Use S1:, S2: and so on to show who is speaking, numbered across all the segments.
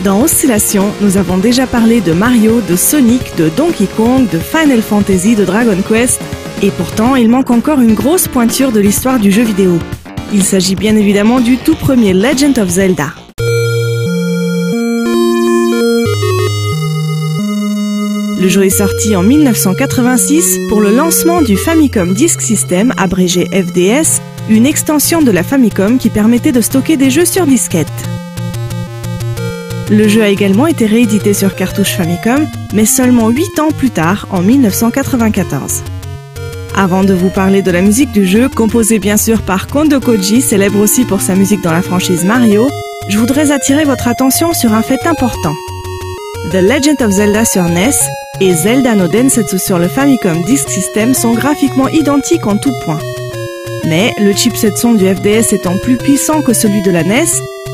S1: Dans Oscillation, nous avons déjà parlé de Mario, de Sonic, de Donkey Kong, de Final Fantasy, de Dragon Quest, et pourtant il manque encore une grosse pointure de l'histoire du jeu vidéo. Il s'agit bien évidemment du tout premier Legend of Zelda. Le jeu est sorti en 1986 pour le lancement du Famicom Disk System, abrégé FDS, une extension de la Famicom qui permettait de stocker des jeux sur disquette. Le jeu a également été réédité sur cartouche Famicom, mais seulement 8 ans plus tard, en 1994. Avant de vous parler de la musique du jeu, composée bien sûr par Kondo Koji, célèbre aussi pour sa musique dans la franchise Mario, je voudrais attirer votre attention sur un fait important. The Legend of Zelda sur NES et Zelda no Densetsu sur le Famicom Disk System sont graphiquement identiques en tout point. Mais le chipset son du FDS étant plus puissant que celui de la NES,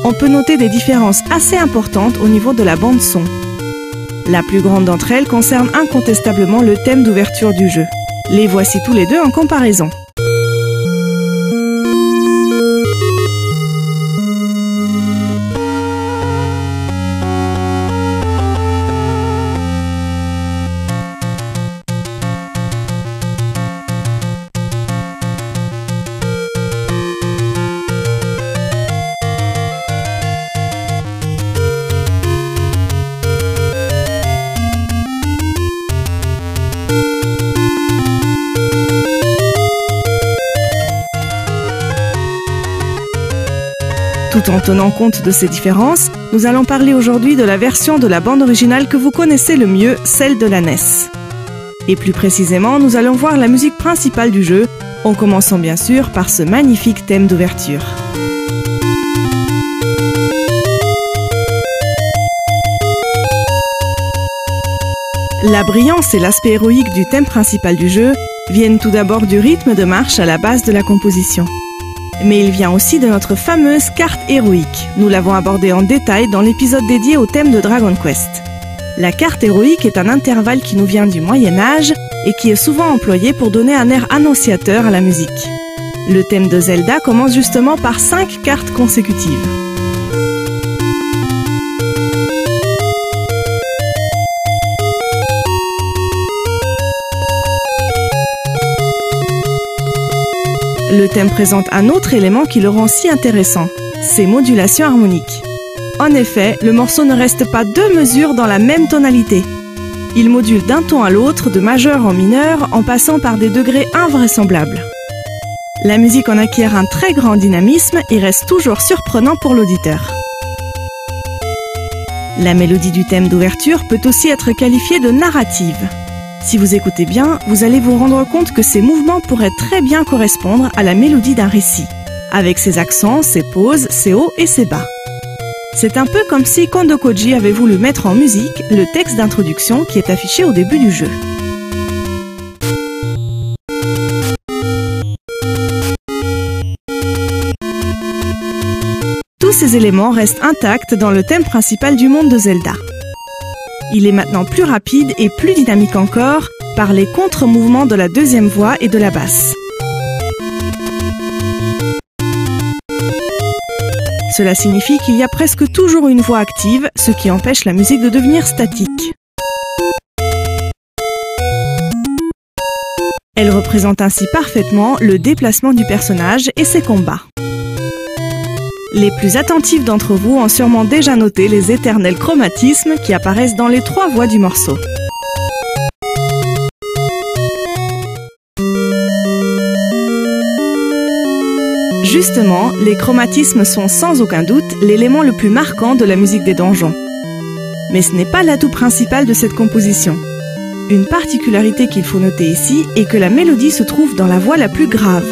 S1: on peut noter des différences assez importantes au niveau de la bande son. La plus grande d'entre elles concerne incontestablement le thème d'ouverture du jeu. Les voici tous les deux en comparaison. Tout en tenant compte de ces différences, nous allons parler aujourd'hui de la version de la bande originale que vous connaissez le mieux, celle de la NES. Et plus précisément, nous allons voir la musique principale du jeu, en commençant bien sûr par ce magnifique thème d'ouverture. La brillance et l'aspect héroïque du thème principal du jeu viennent tout d'abord du rythme de marche à la base de la composition. Mais il vient aussi de notre fameuse carte héroïque. Nous l'avons abordée en détail dans l'épisode dédié au thème de Dragon Quest. La carte héroïque est un intervalle qui nous vient du Moyen-Âge et qui est souvent employé pour donner un air annonciateur à la musique. Le thème de Zelda commence justement par 5 cartes consécutives. Le thème présente un autre élément qui le rend si intéressant, ses modulations harmoniques. En effet, le morceau ne reste pas 2 mesures dans la même tonalité. Il module d'un ton à l'autre, de majeur en mineur, en passant par des degrés invraisemblables. La musique en acquiert un très grand dynamisme et reste toujours surprenant pour l'auditeur. La mélodie du thème d'ouverture peut aussi être qualifiée de narrative. Si vous écoutez bien, vous allez vous rendre compte que ces mouvements pourraient très bien correspondre à la mélodie d'un récit, avec ses accents, ses pauses, ses hauts et ses bas. C'est un peu comme si Kondo Koji avait voulu mettre en musique le texte d'introduction qui est affiché au début du jeu. Tous ces éléments restent intacts dans le thème principal du monde de Zelda. Il est maintenant plus rapide et plus dynamique encore par les contre-mouvements de la deuxième voix et de la basse. Cela signifie qu'il y a presque toujours une voix active, ce qui empêche la musique de devenir statique. Elle représente ainsi parfaitement le déplacement du personnage et ses combats. Les plus attentifs d'entre vous ont sûrement déjà noté les éternels chromatismes qui apparaissent dans les 3 voix du morceau. Justement, les chromatismes sont sans aucun doute l'élément le plus marquant de la musique des donjons. Mais ce n'est pas l'atout principal de cette composition. Une particularité qu'il faut noter ici est que la mélodie se trouve dans la voix la plus grave.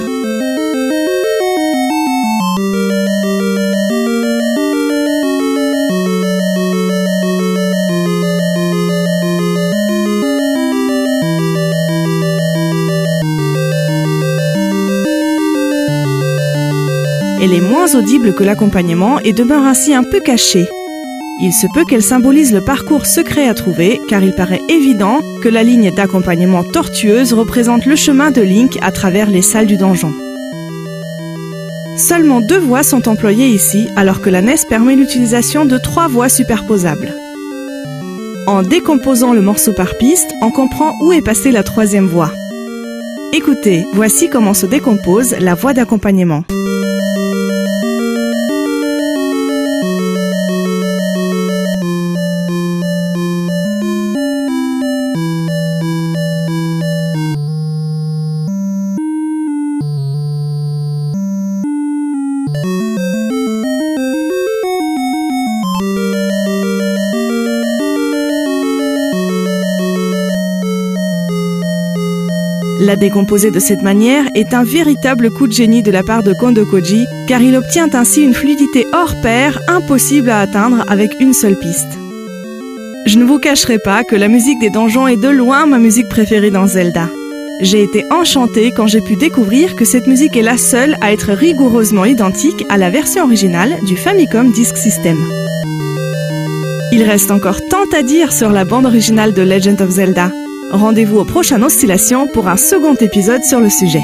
S1: Elle est moins audible que l'accompagnement et demeure ainsi un peu cachée. Il se peut qu'elle symbolise le parcours secret à trouver, car il paraît évident que la ligne d'accompagnement tortueuse représente le chemin de Link à travers les salles du donjon. Seulement 2 voix sont employées ici, alors que la NES permet l'utilisation de 3 voix superposables. En décomposant le morceau par piste, on comprend où est passée la 3e voix. Écoutez, voici comment se décompose la voix d'accompagnement. La décomposer de cette manière est un véritable coup de génie de la part de Kondo Koji, car il obtient ainsi une fluidité hors pair impossible à atteindre avec une seule piste. Je ne vous cacherai pas que la musique des donjons est de loin ma musique préférée dans Zelda. J'ai été enchantée quand j'ai pu découvrir que cette musique est la seule à être rigoureusement identique à la version originale du Famicom Disk System. Il reste encore tant à dire sur la bande originale de Legend of Zelda. Rendez-vous aux prochaines oscillations pour un second épisode sur le sujet.